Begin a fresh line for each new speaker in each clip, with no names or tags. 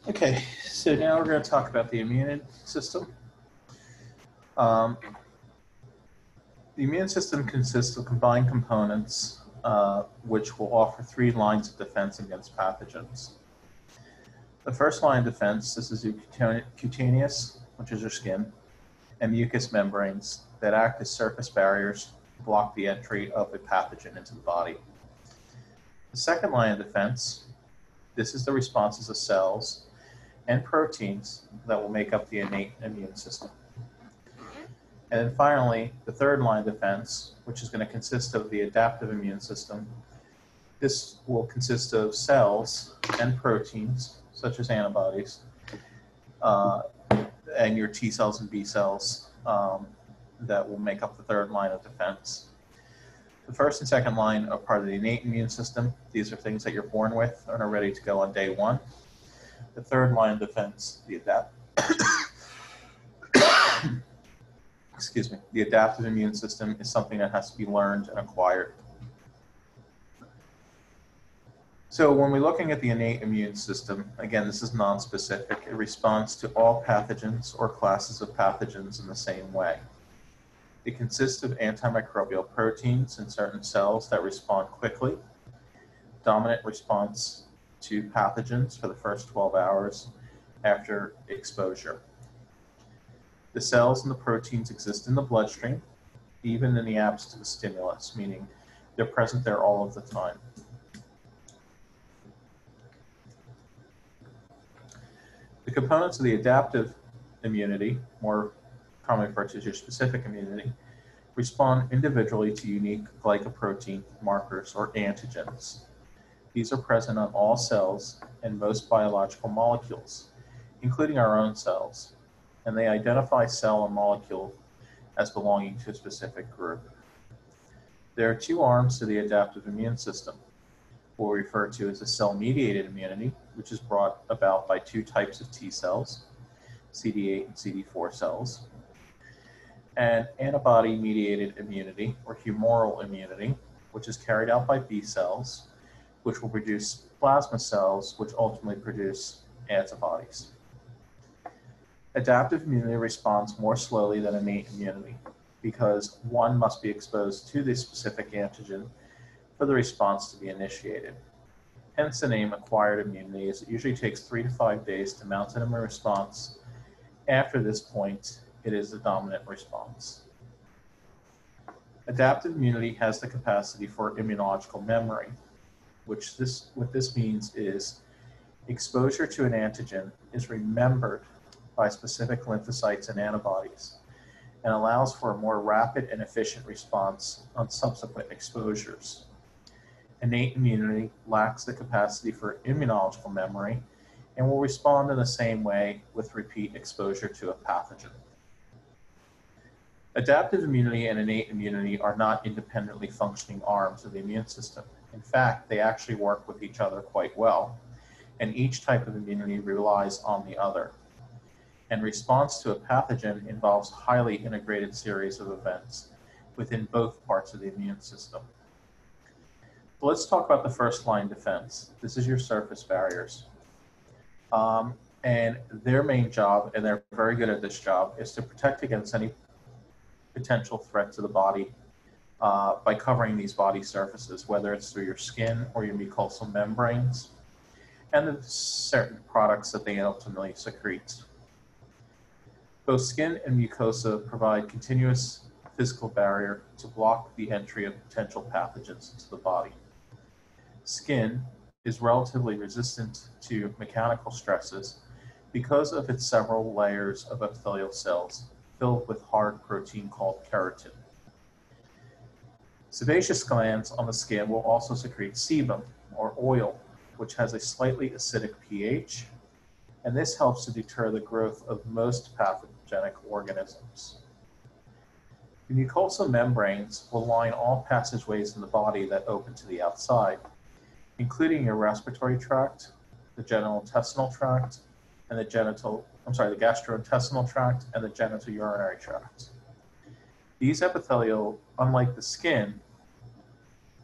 Okay, so now we're going to talk about the immune system. The immune system consists of combined components which will offer 3 lines of defense against pathogens. The first line of defense, this is your cutaneous, which is your skin, and mucous membranes that act as surface barriers to block the entry of a pathogen into the body. The second line of defense, this is the responses of cells and proteins that will make up the innate immune system. And then finally, the third line of defense, which is going to consist of the adaptive immune system. This will consist of cells and proteins, such as antibodies, and your T cells and B cells that will make up the third line of defense. The first and second line are part of the innate immune system. These are things that you're born with and are ready to go on day 1. The third line of defense, the adaptive immune system is something that has to be learned and acquired. So when we're looking at the innate immune system, again, this is nonspecific. It responds to all pathogens or classes of pathogens in the same way. It consists of antimicrobial proteins in certain cells that respond quickly, dominant response to pathogens for the first 12 hours after exposure. The cells and the proteins exist in the bloodstream, even in the absence of a stimulus, meaning they're present there all of the time. The components of the adaptive immunity, more commonly referred to as your specific immunity, respond individually to unique glycoprotein markers or antigens. These are present on all cells and most biological molecules, including our own cells, and they identify cell and molecule as belonging to a specific group. There are 2 arms to the adaptive immune system, what we refer to as a cell-mediated immunity, which is brought about by 2 types of T cells, CD8 and CD4 cells, and antibody-mediated immunity, or humoral immunity, which is carried out by B cells, which will produce plasma cells, which ultimately produce antibodies. Adaptive immunity responds more slowly than innate immunity because one must be exposed to the specific antigen for the response to be initiated. Hence the name acquired immunity, as it usually takes 3 to 5 days to mount an immune response. After this point, it is the dominant response. Adaptive immunity has the capacity for immunological memory, what this means is exposure to an antigen is remembered by specific lymphocytes and antibodies and allows for a more rapid and efficient response on subsequent exposures. Innate immunity lacks the capacity for immunological memory and will respond in the same way with repeat exposure to a pathogen. Adaptive immunity and innate immunity are not independently functioning arms of the immune system. In fact, they actually work with each other quite well, and each type of immunity relies on the other. And response to a pathogen involves a highly integrated series of events within both parts of the immune system. So let's talk about the first line defense. This is your surface barriers. And their main job, and they're very good at this job, is to protect against any potential threat to the body by covering these body surfaces, whether it's through your skin or your mucosal membranes, and the certain products that they ultimately secrete. Both skin and mucosa provide continuous physical barrier to block the entry of potential pathogens into the body. Skin is relatively resistant to mechanical stresses because of its several layers of epithelial cells filled with hard protein called keratin. Sebaceous glands on the skin will also secrete sebum, or oil, which has a slightly acidic pH, and this helps to deter the growth of most pathogenic organisms. The mucosal membranes will line all passageways in the body that open to the outside, including your respiratory tract, the gastrointestinal tract, and the gastrointestinal tract and the genitourinary tract. These epithelial, unlike the skin,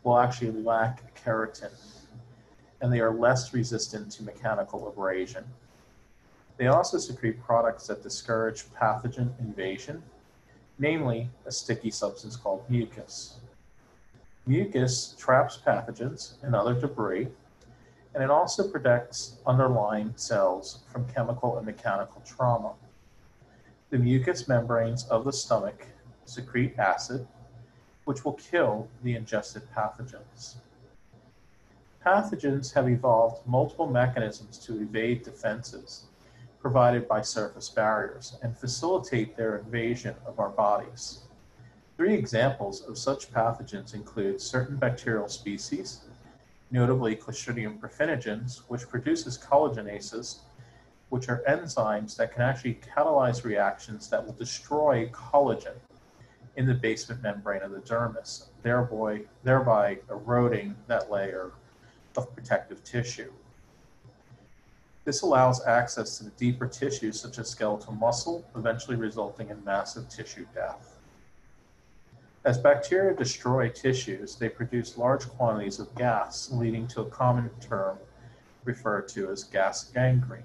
will actually lack keratin, and they are less resistant to mechanical abrasion. They also secrete products that discourage pathogen invasion, namely a sticky substance called mucus. Mucus traps pathogens and other debris, and it also protects underlying cells from chemical and mechanical trauma. The mucous membranes of the stomach secrete acid, which will kill the ingested pathogens. Pathogens have evolved multiple mechanisms to evade defenses provided by surface barriers and facilitate their invasion of our bodies. 3 examples of such pathogens include certain bacterial species, notably Clostridium perfringens, which produces collagenases, which are enzymes that can actually catalyze reactions that will destroy collagen in the basement membrane of the dermis, thereby eroding that layer of protective tissue. This allows access to the deeper tissues such as skeletal muscle, eventually resulting in massive tissue death. As bacteria destroy tissues, they produce large quantities of gas, leading to a common term referred to as gas gangrene.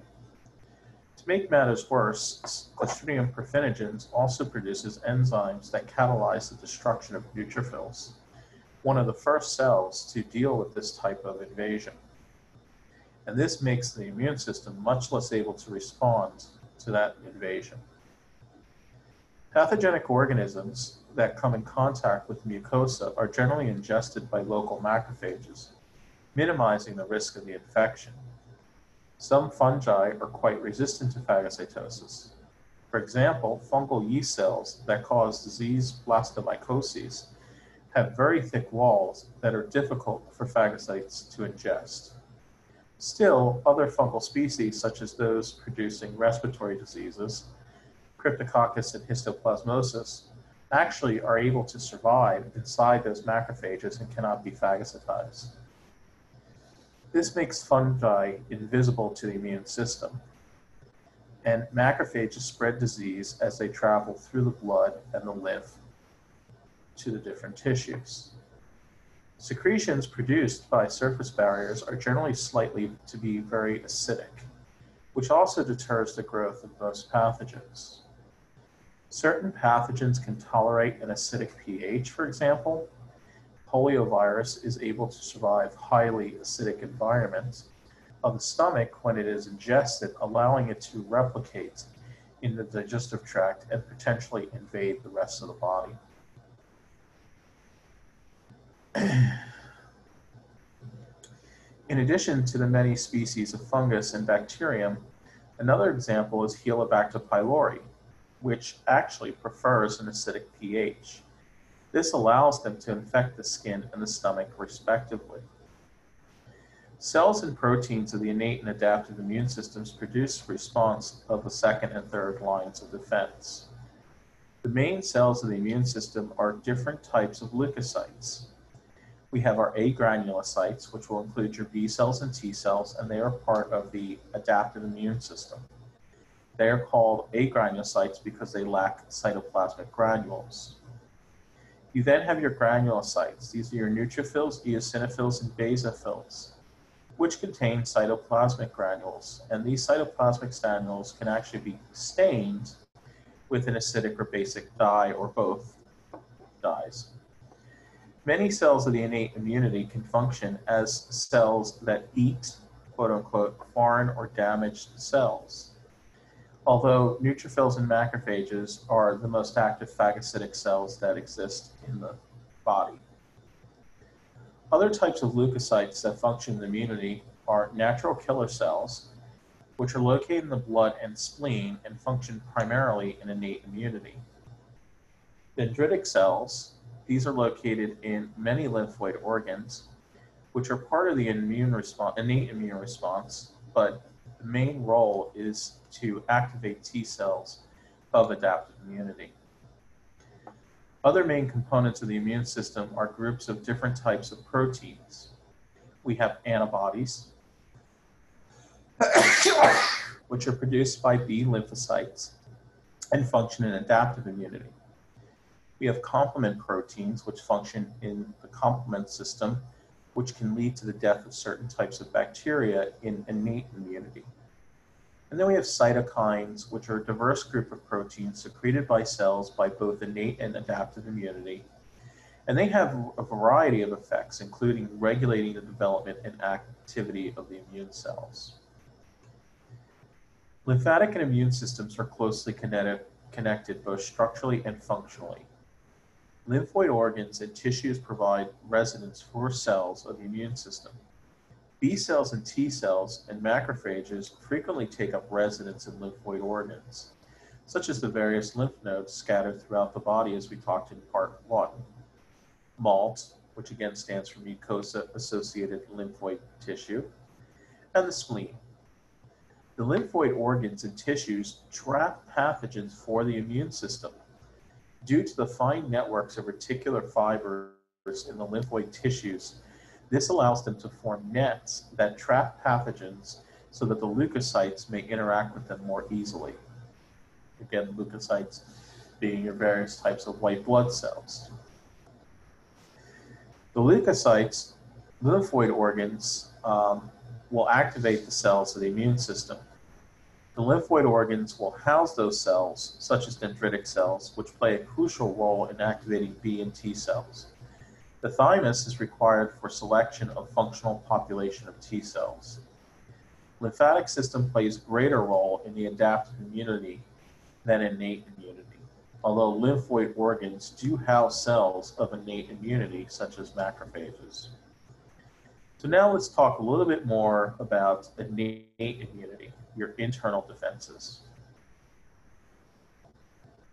To make matters worse, Clostridium perfringens also produces enzymes that catalyze the destruction of neutrophils, one of the first cells to deal with this type of invasion. And this makes the immune system much less able to respond to that invasion. Pathogenic organisms that come in contact with mucosa are generally ingested by local macrophages, minimizing the risk of the infection. Some fungi are quite resistant to phagocytosis. For example, fungal yeast cells that cause disease blastomycoses have very thick walls that are difficult for phagocytes to ingest. Still, other fungal species, such as those producing respiratory diseases, Cryptococcus and histoplasmosis, actually are able to survive inside those macrophages and cannot be phagocytized. This makes fungi invisible to the immune system, and macrophages spread disease as they travel through the blood and the lymph to the different tissues. Secretions produced by surface barriers are generally slightly to be very acidic, which also deters the growth of most pathogens. Certain pathogens can tolerate an acidic pH, for example. Poliovirus is able to survive highly acidic environments of the stomach when it is ingested, allowing it to replicate in the digestive tract and potentially invade the rest of the body. In addition to the many species of fungus and bacterium, another example is Helicobacter pylori, which actually prefers an acidic pH. This allows them to infect the skin and the stomach, respectively. Cells and proteins of the innate and adaptive immune systems produce response of the second and third lines of defense. The main cells of the immune system are different types of leukocytes. We have our agranulocytes, which will include your B cells and T cells, and they are part of the adaptive immune system. They are called agranulocytes because they lack cytoplasmic granules. You then have your granulocytes. These are your neutrophils, eosinophils, and basophils, which contain cytoplasmic granules. And these cytoplasmic granules can actually be stained with an acidic or basic dye, or both dyes. Many cells of the innate immunity can function as cells that eat, quote unquote, foreign or damaged cells. Although neutrophils and macrophages are the most active phagocytic cells that exist in the body. Other types of leukocytes that function in immunity are natural killer cells, which are located in the blood and spleen and function primarily in innate immunity. Dendritic cells, these are located in many lymphoid organs, which are part of the innate immune response, but the main role is to activate T cells of adaptive immunity. Other main components of the immune system are groups of different types of proteins. We have antibodies, which are produced by B lymphocytes and function in adaptive immunity. We have complement proteins, which function in the complement system, which can lead to the death of certain types of bacteria in innate immunity. And then we have cytokines, which are a diverse group of proteins secreted by cells by both innate and adaptive immunity. And they have a variety of effects, including regulating the development and activity of the immune cells. Lymphatic and immune systems are closely connected both structurally and functionally. Lymphoid organs and tissues provide residence for cells of the immune system. B cells and T cells and macrophages frequently take up residence in lymphoid organs, such as the various lymph nodes scattered throughout the body, as we talked in part 1. MALT, which again stands for mucosa-associated lymphoid tissue, and the spleen. The lymphoid organs and tissues trap pathogens for the immune system. Due to the fine networks of reticular fibers in the lymphoid tissues, this allows them to form nets that trap pathogens so that the leukocytes may interact with them more easily. Again, leukocytes being your various types of white blood cells. The leukocytes, lymphoid organs, will activate the cells of the immune system. The lymphoid organs will house those cells, such as dendritic cells, which play a crucial role in activating B and T cells. The thymus is required for selection of functional population of T cells. Lymphatic system plays a greater role in the adaptive immunity than innate immunity, although lymphoid organs do house cells of innate immunity, such as macrophages. So now let's talk a little bit more about innate immunity, your internal defenses.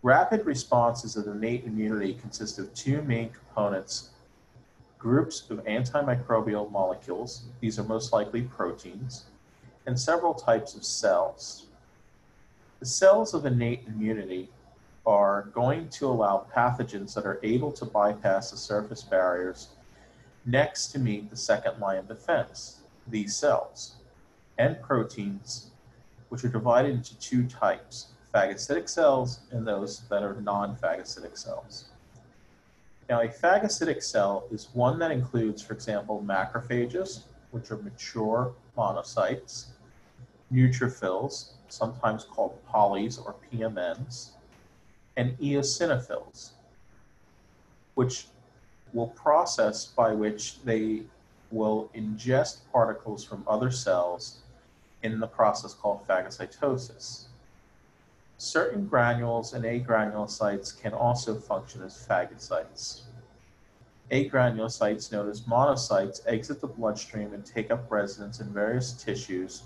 Rapid responses of innate immunity consist of two main components: groups of antimicrobial molecules, these are most likely proteins, and several types of cells. The cells of innate immunity are going to allow pathogens that are able to bypass the surface barriers next to meet the second line of defense, these cells, and proteins, which are divided into two types, phagocytic cells and those that are non-phagocytic cells. Now, a phagocytic cell is one that includes, for example, macrophages, which are mature monocytes, neutrophils, sometimes called polys or PMNs, and eosinophils, which will process by which they will ingest particles from other cells in the process called phagocytosis. Certain granules and agranulocytes can also function as phagocytes. Agranulocytes, known as monocytes, exit the bloodstream and take up residence in various tissues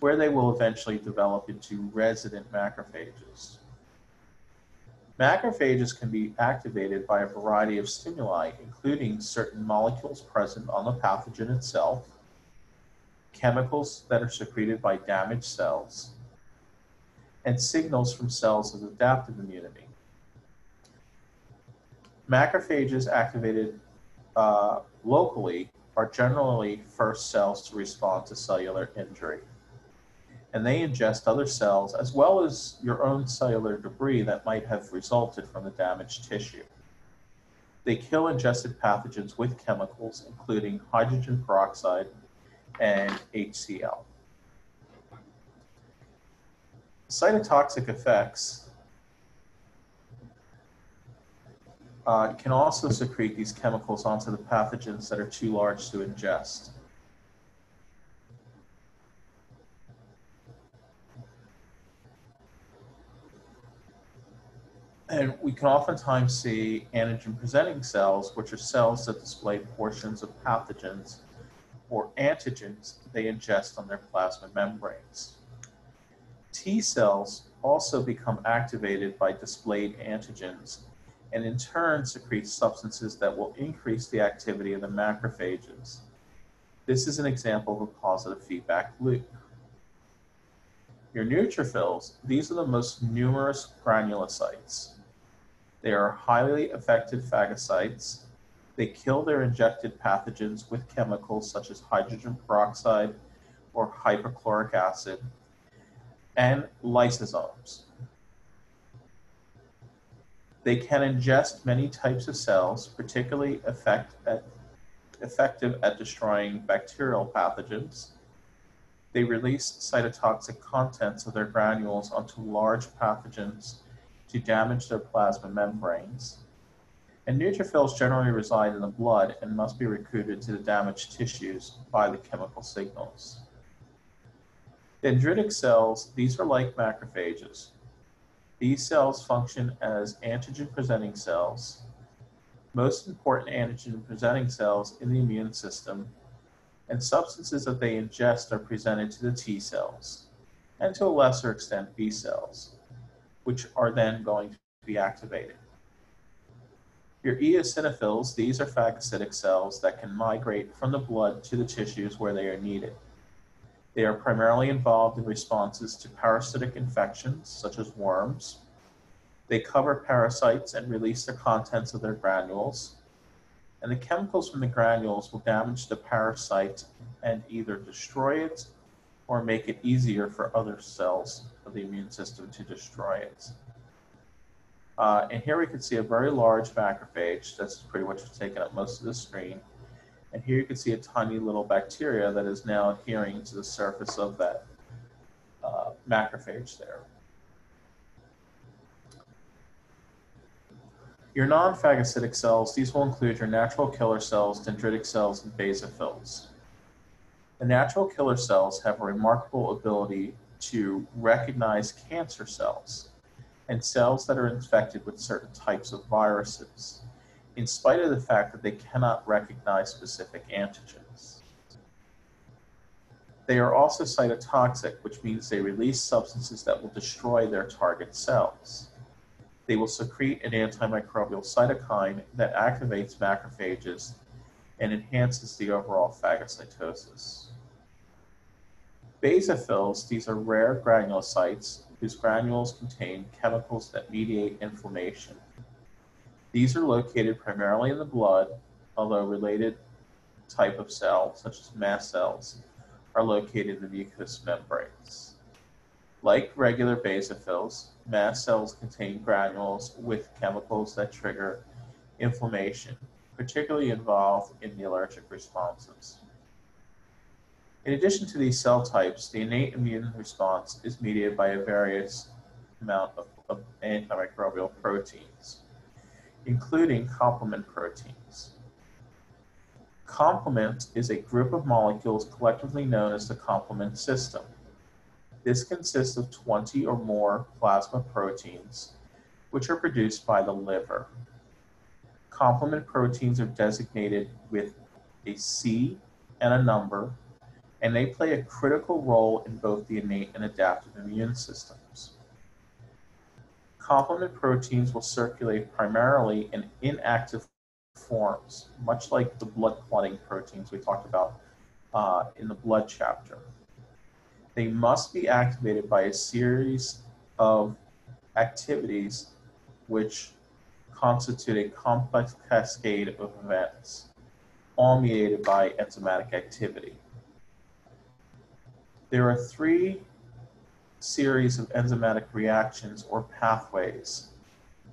where they will eventually develop into resident macrophages. Macrophages can be activated by a variety of stimuli, including certain molecules present on the pathogen itself, chemicals that are secreted by damaged cells, and signals from cells of adaptive immunity. Macrophages activated locally are generally first cells to respond to cellular injury, and they ingest other cells as well as your own cellular debris that might have resulted from the damaged tissue. They kill ingested pathogens with chemicals, including hydrogen peroxide and HCl. Cytotoxic effects can also secrete these chemicals onto the pathogens that are too large to ingest. And we can oftentimes see antigen-presenting cells, which are cells that display portions of pathogens or antigens they ingest on their plasma membranes. T cells also become activated by displayed antigens and in turn secrete substances that will increase the activity of the macrophages. This is an example of a positive feedback loop. Your neutrophils, these are the most numerous granulocytes. They are highly effective phagocytes. They kill their injected pathogens with chemicals such as hydrogen peroxide or hypochloric acid and lysosomes. They can ingest many types of cells, particularly effective at destroying bacterial pathogens. They release cytotoxic contents of their granules onto large pathogens to damage their plasma membranes. And neutrophils generally reside in the blood and must be recruited to the damaged tissues by the chemical signals. Dendritic cells, these are like macrophages. These cells function as antigen-presenting cells. Most important antigen-presenting cells in the immune system, and substances that they ingest are presented to the T cells, and to a lesser extent B cells, which are then going to be activated. Your eosinophils, these are phagocytic cells that can migrate from the blood to the tissues where they are needed. They are primarily involved in responses to parasitic infections, such as worms. They cover parasites and release the contents of their granules. And the chemicals from the granules will damage the parasite and either destroy it or make it easier for other cells of the immune system to destroy it. And here we can see a very large macrophage that's pretty much taken up most of the screen. And here you can see a tiny little bacteria that is now adhering to the surface of that macrophage there. Your non-phagocytic cells, these will include your natural killer cells, dendritic cells, and basophils. The natural killer cells have a remarkable ability to recognize cancer cells and cells that are infected with certain types of viruses, in spite of the fact that they cannot recognize specific antigens. They are also cytotoxic, which means they release substances that will destroy their target cells. They will secrete an antimicrobial cytokine that activates macrophages and enhances the overall phagocytosis. Basophils, these are rare granulocytes whose granules contain chemicals that mediate inflammation. These are located primarily in the blood, although related type of cells, such as mast cells, are located in the mucous membranes. Like regular basophils, mast cells contain granules with chemicals that trigger inflammation, particularly involved in the allergic responses. In addition to these cell types, the innate immune response is mediated by a various amount of antimicrobial proteins, including complement proteins. Complement is a group of molecules collectively known as the complement system. This consists of 20 or more plasma proteins, which are produced by the liver. Complement proteins are designated with a C and a number, and they play a critical role in both the innate and adaptive immune systems. Complement proteins will circulate primarily in inactive forms, much like the blood clotting proteins we talked about in the blood chapter. They must be activated by a series of activities which constitute a complex cascade of events, all mediated by enzymatic activity. There are three series of enzymatic reactions or pathways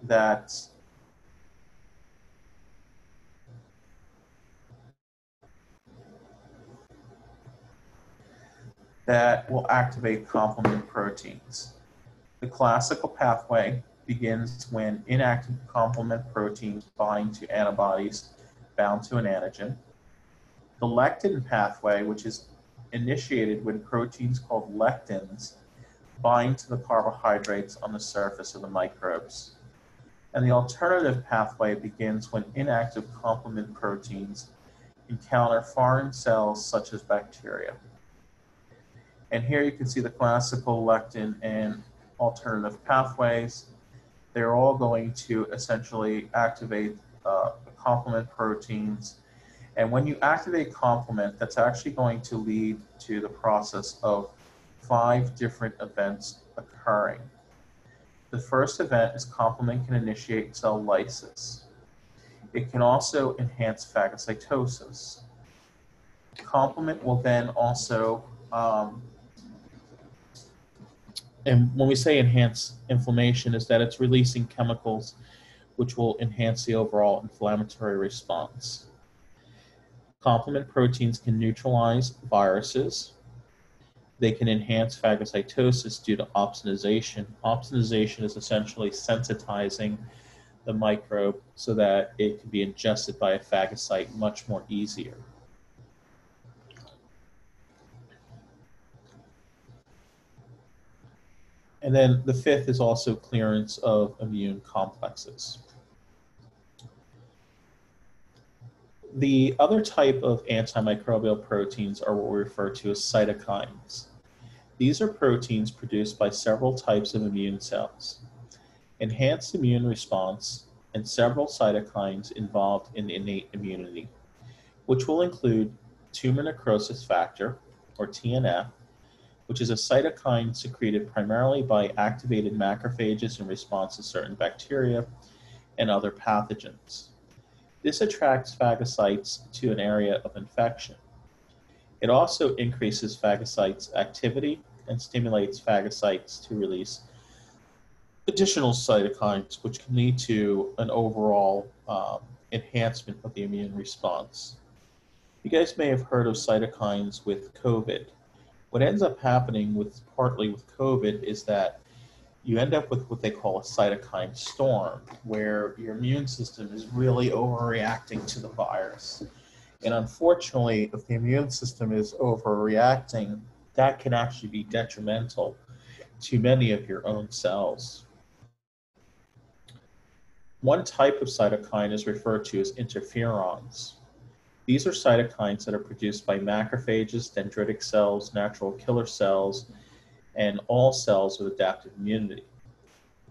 that will activate complement proteins. The classical pathway begins when inactive complement proteins bind to antibodies bound to an antigen. The lectin pathway, which is initiated when proteins called lectins bind to the carbohydrates on the surface of the microbes. And the alternative pathway begins when inactive complement proteins encounter foreign cells such as bacteria. And here you can see the classical lectin and alternative pathways. They're all going to essentially activate the complement proteins. And when you activate complement, that's actually going to lead to the process of 5 different events occurring. The first event is complement can initiate cell lysis. It can also enhance phagocytosis. Complement will then also, and when we say enhance inflammation, is that it's releasing chemicals which will enhance the overall inflammatory response. Complement proteins can neutralize viruses. They can enhance phagocytosis due to opsonization. Opsonization is essentially sensitizing the microbe so that it can be ingested by a phagocyte much more easier. And then the fifth is also clearance of immune complexes. The other type of antimicrobial proteins are what we refer to as cytokines. These are proteins produced by several types of immune cells. Enhanced immune response and several cytokines involved in innate immunity, which will include tumor necrosis factor, or TNF, which is a cytokine secreted primarily by activated macrophages in response to certain bacteria and other pathogens. This attracts phagocytes to an area of infection. It also increases phagocytes' activity and stimulates phagocytes to release additional cytokines, which can lead to an overall enhancement of the immune response. You guys may have heard of cytokines with COVID. What ends up happening partly with COVID is that you end up with what they call a cytokine storm, where your immune system is really overreacting to the virus. And unfortunately, if the immune system is overreacting, that can actually be detrimental to many of your own cells. One type of cytokine is referred to as interferons. These are cytokines that are produced by macrophages, dendritic cells, natural killer cells, and all cells with adaptive immunity.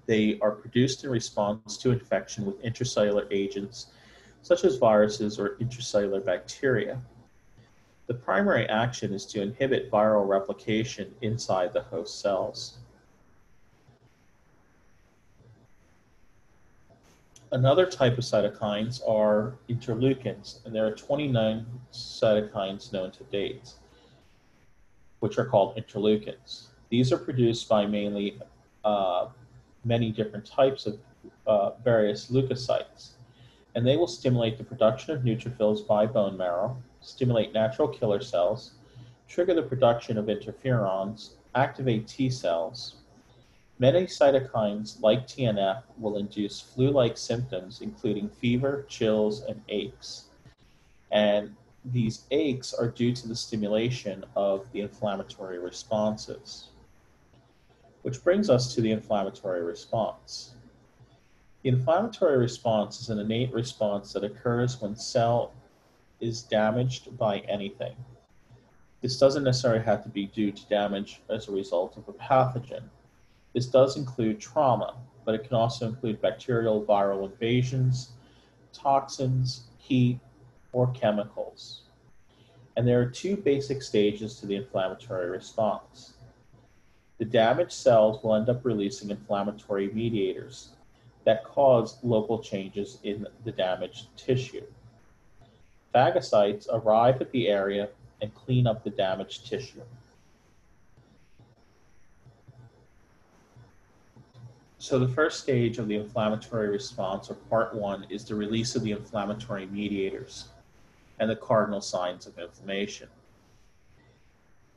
They are produced in response to infection with intracellular agents such as viruses or intracellular bacteria. The primary action is to inhibit viral replication inside the host cells. Another type of cytokines are interleukins, and there are 29 cytokines known to date, which are called interleukins. These are produced by mainly many different types of various leukocytes, and they will stimulate the production of neutrophils by bone marrow, stimulate natural killer cells, trigger the production of interferons, activate T cells. Many cytokines, like TNF, will induce flu-like symptoms, including fever, chills, and aches. And these aches are due to the stimulation of the inflammatory responses. Which brings us to the inflammatory response. The inflammatory response is an innate response that occurs when cell is damaged by anything. This doesn't necessarily have to be due to damage as a result of a pathogen. This does include trauma, but it can also include bacterial viral invasions, toxins, heat, or chemicals. And there are two basic stages to the inflammatory response. The damaged cells will end up releasing inflammatory mediators that cause local changes in the damaged tissue. Phagocytes arrive at the area and clean up the damaged tissue. So the first stage of the inflammatory response, or part one, is the release of the inflammatory mediators and the cardinal signs of inflammation.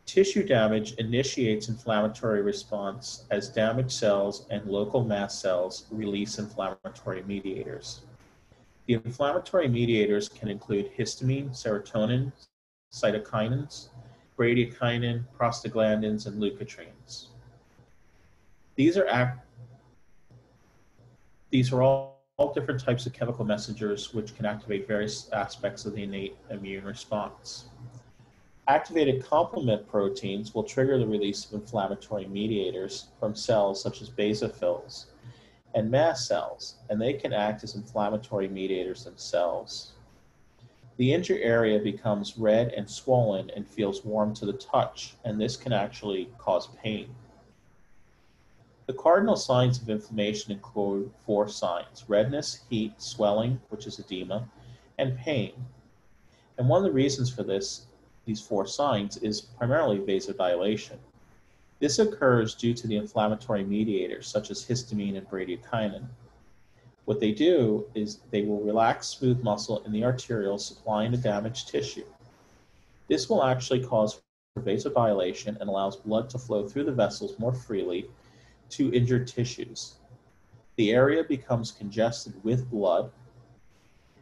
Tissue damage initiates inflammatory response as damaged cells and local mast cells release inflammatory mediators. The inflammatory mediators can include histamine, serotonin, cytokinins, bradykinin, prostaglandins, and leukotrienes. These are all different types of chemical messengers which can activate various aspects of the innate immune response. Activated complement proteins will trigger the release of inflammatory mediators from cells such as basophils and mast cells, and they can act as inflammatory mediators themselves. The injured area becomes red and swollen and feels warm to the touch, and this can actually cause pain. The cardinal signs of inflammation include 4 signs: redness, heat, swelling, which is edema, and pain. And one of the reasons for these 4 signs is primarily vasodilation. This occurs due to the inflammatory mediators such as histamine and bradykinin. What they do is they will relax smooth muscle in the arterioles supplying the damaged tissue. This will actually cause vasodilation and allows blood to flow through the vessels more freely to injured tissues. The area becomes congested with blood,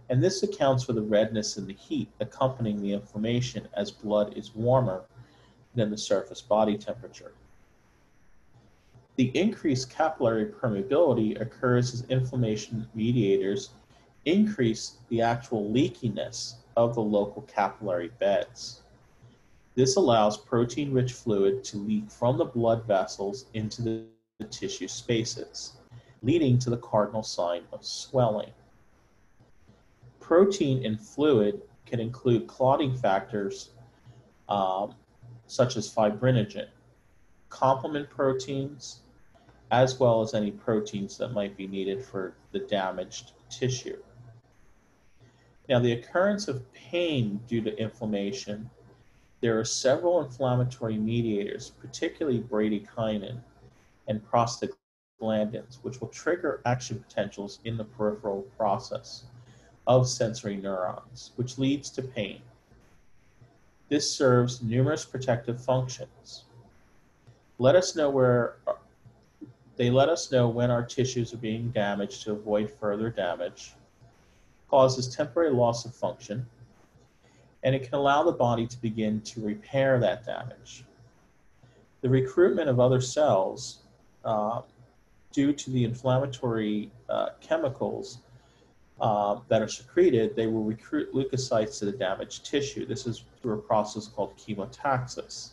and this accounts for the redness and the heat accompanying the inflammation, as blood is warmer than the surface body temperature. The increased capillary permeability occurs as inflammation mediators increase the actual leakiness of the local capillary beds. This allows protein-rich fluid to leak from the blood vessels into the tissue spaces, leading to the cardinal sign of swelling. Protein in fluid can include clotting factors such as fibrinogen, complement proteins, as well as any proteins that might be needed for the damaged tissue. Now, the occurrence of pain due to inflammation, there are several inflammatory mediators, particularly bradykinin and prostaglandins, which will trigger action potentials in the peripheral process of sensory neurons, which leads to pain. This serves numerous protective functions. They let us know when our tissues are being damaged to avoid further damage, causes temporary loss of function, and it can allow the body to begin to repair that damage. The recruitment of other cells due to the inflammatory chemicals that are secreted, they will recruit leukocytes to the damaged tissue. This is through a process called chemotaxis.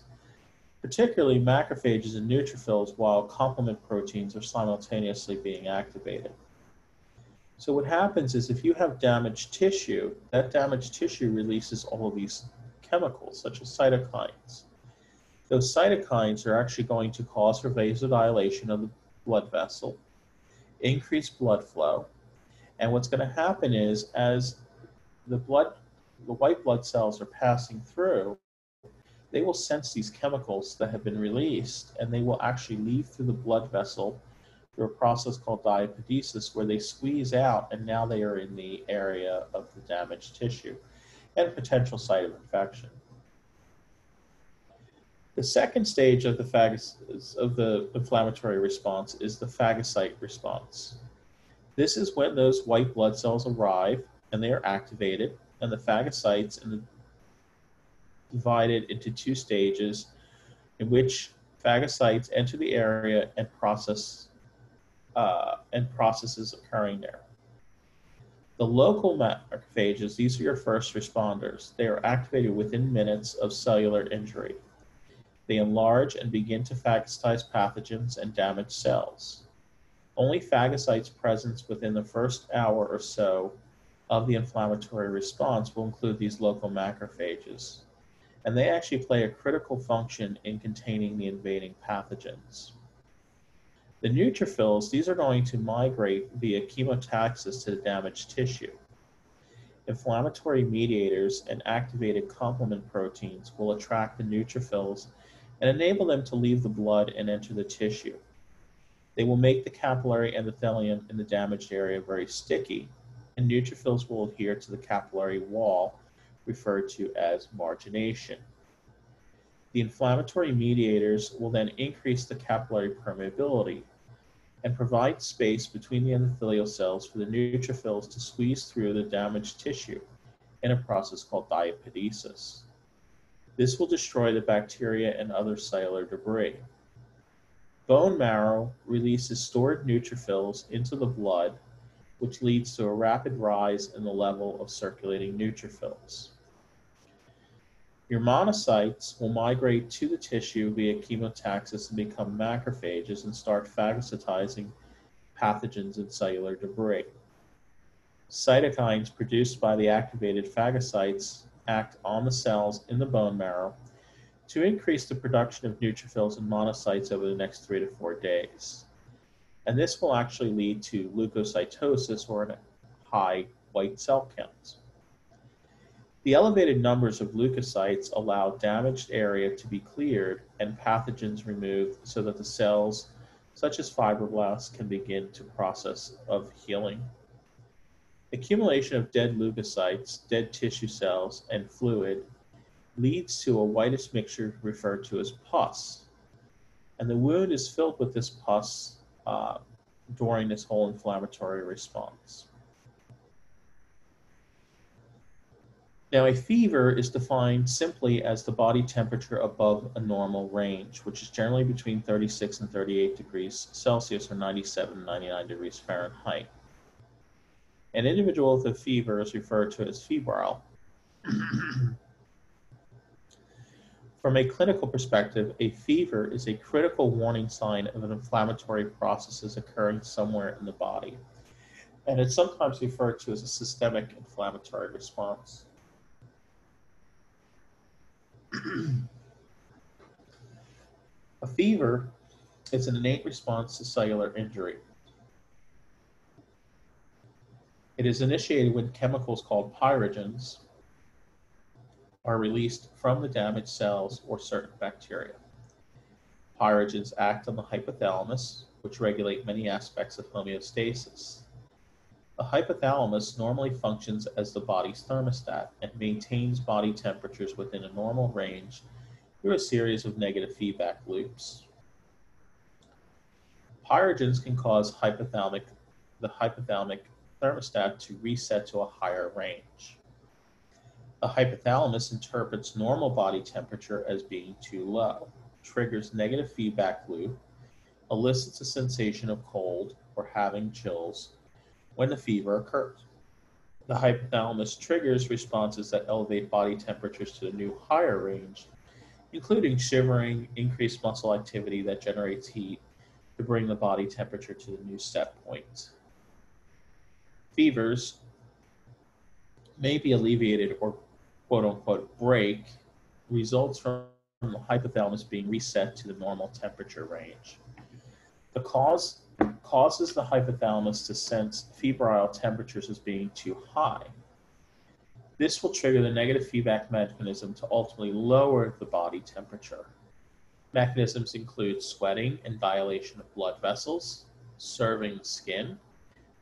Particularly macrophages and neutrophils, while complement proteins are simultaneously being activated. So what happens is, if you have damaged tissue, that damaged tissue releases all of these chemicals, such as cytokines. Those cytokines are actually going to cause for vasodilation of the blood vessel, increase blood flow, and what's going to happen is, as the white blood cells are passing through, they will sense these chemicals that have been released, and they will actually leave through the blood vessel through a process called diapedesis, where they squeeze out, and now they are in the area of the damaged tissue and potential site of infection. The second stage of the inflammatory response is the phagocyte response. This is when those white blood cells arrive and they are activated, and the phagocytes divided into two stages, in which phagocytes enter the area and processes occurring there. The local macrophages, these are your first responders. They are activated within minutes of cellular injury. They enlarge and begin to phagocytize pathogens and damaged cells. Only phagocytes present within the first hour or so of the inflammatory response will include these local macrophages, and they actually play a critical function in containing the invading pathogens. The neutrophils, these are going to migrate via chemotaxis to the damaged tissue. Inflammatory mediators and activated complement proteins will attract the neutrophils and enable them to leave the blood and enter the tissue. They will make the capillary endothelium in the damaged area very sticky, and neutrophils will adhere to the capillary wall, referred to as margination. The inflammatory mediators will then increase the capillary permeability and provide space between the endothelial cells for the neutrophils to squeeze through the damaged tissue in a process called diapedesis. This will destroy the bacteria and other cellular debris. Bone marrow releases stored neutrophils into the blood, which leads to a rapid rise in the level of circulating neutrophils. Your monocytes will migrate to the tissue via chemotaxis and become macrophages and start phagocytizing pathogens and cellular debris. Cytokines produced by the activated phagocytes act on the cells in the bone marrow to increase the production of neutrophils and monocytes over the next 3 to 4 days. And this will actually lead to leukocytosis, or a high white cell count. The elevated numbers of leukocytes allow damaged area to be cleared and pathogens removed, so that the cells, such as fibroblasts, can begin the process of healing. Accumulation of dead leukocytes, dead tissue cells, and fluid leads to a whitish mixture referred to as pus. And the wound is filled with this pus during this whole inflammatory response. Now, a fever is defined simply as the body temperature above a normal range, which is generally between 36 and 38 degrees Celsius or 97 and 99 degrees Fahrenheit. An individual with a fever is referred to as febrile. From a clinical perspective, a fever is a critical warning sign of an inflammatory process occurring somewhere in the body, and it's sometimes referred to as a systemic inflammatory response. A fever is an innate response to cellular injury. It is initiated when chemicals called pyrogens are released from the damaged cells or certain bacteria. Pyrogens act on the hypothalamus, which regulate many aspects of homeostasis. The hypothalamus normally functions as the body's thermostat and maintains body temperatures within a normal range through a series of negative feedback loops. Pyrogens can cause the hypothalamic thermostat to reset to a higher range. The hypothalamus interprets normal body temperature as being too low, triggers negative feedback loop, elicits a sensation of cold or having chills when the fever occurs. The hypothalamus triggers responses that elevate body temperatures to the new higher range, including shivering, increased muscle activity that generates heat to bring the body temperature to the new set point. Fevers may be alleviated or quote-unquote break results from the hypothalamus being reset to the normal temperature range. The cause causes the hypothalamus to sense febrile temperatures as being too high. This will trigger the negative feedback mechanism to ultimately lower the body temperature. Mechanisms include sweating and dilation of blood vessels, serving the skin,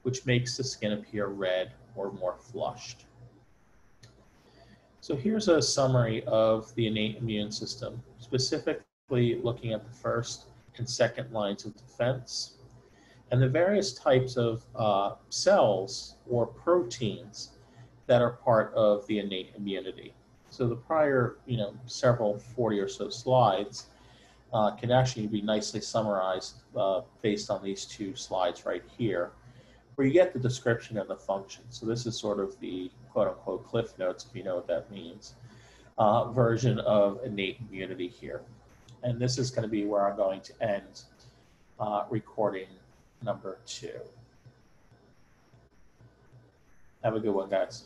which makes the skin appear red or more flushed. So here's a summary of the innate immune system, specifically looking at the first and second lines of defense and the various types of cells or proteins that are part of the innate immunity. So the prior, several 40 or so slides can actually be nicely summarized based on these two slides right here, where you get the description of the function. So this is sort of the quote-unquote cliff notes, if you know what that means, version of innate immunity here. And this is going to be where I'm going to end recording number 2. Have a good one, guys.